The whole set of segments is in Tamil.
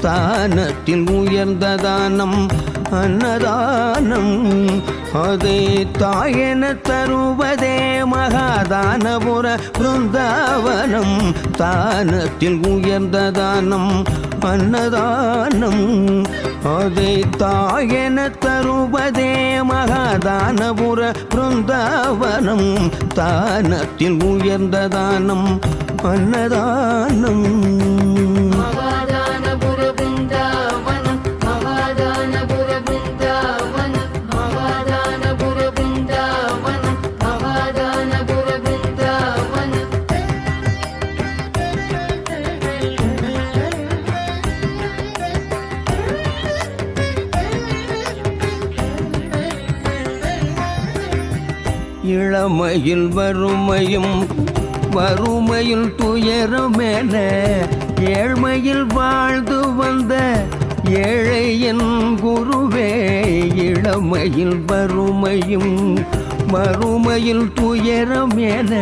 தானத்தில் உயர்ந்த தானம் அன்னதானம். அதை தாயென தருவதே மகாதானபுர பிருந்தாவனம். தானத்தில் உயர்ந்த தானம் அன்னதானம். அதை தாயென தருவதே மகாதானபுர பிருந்தாவனம். தானத்தில் உயர்ந்த தானம் அன்னதானம். இளமையில் வறுமையும் வறுமையில் துயரமென ஏழ்மையில் வாழ்ந்து வந்த ஏழையின் குருவே. இளமையில் வறுமையும் வறுமையில் துயரமென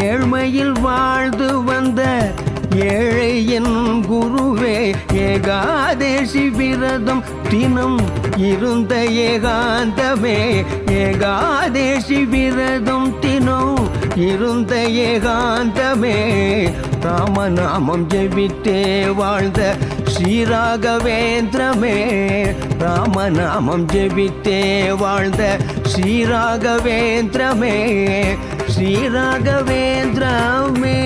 ஏழ்மையில் வாழ்ந்து வந்த ஏழையின் குருவே. ஏகாதேசி விரதம் தினம் இருந்த ஏகாந்தமே. ஏகாதேசி விரதம் தினம் இருந்த ஏகாந்தமே. ராமநாமம் ஜெபித்தே வாழ்ந்த ஸ்ரீராகவேந்திரமே. ராமநாமம் ஜெபித்தே வாழ்ந்த ஸ்ரீராகவேந்திரமே. ஸ்ரீராகவேந்திரமே.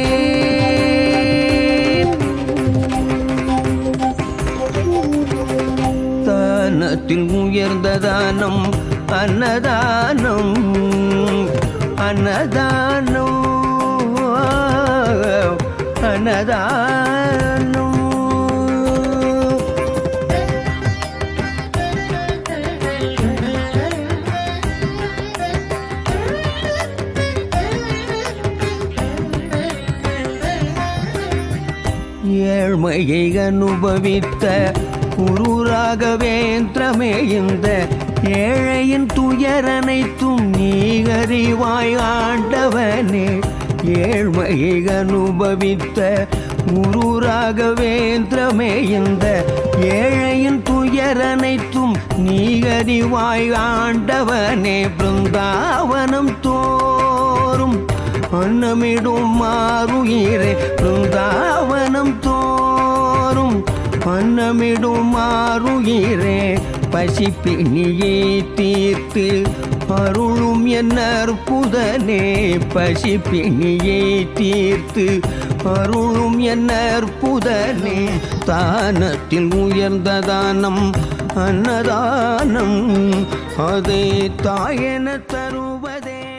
தானத்தில் உயர்ந்த தானம் அன்னதானம். அன்னதானம் அன்னதானம். ஏழ்மையை அனுபவித்த குரு ராகவேந்திரமே. இந்த ஏழையின் துயரனைத்தும் நீ அறிவாய் ஆண்டவனே. ஏழ்மையை அனுபவித்த குரு ராகவேந்திரமே. இந்த ஏழையின் துயரனைத்தும் நீ அறிவாய் ஆண்டவனே. பிருந்தாவனம் தோறும் அன்னமிடும் மாறுயிரே. பிருந்தாவனம் தோறும் அன்னமிடும் மாறுயிரே. பசிப்பிணியை தீர்த்து அருளும் என் அற்புதனே. பசிப்பிணியை தீர்த்து அருளும் என் அற்புதனே. தானத்தில் உயர்ந்த தானம் அன்னதானம். அதை தாயென தருவதே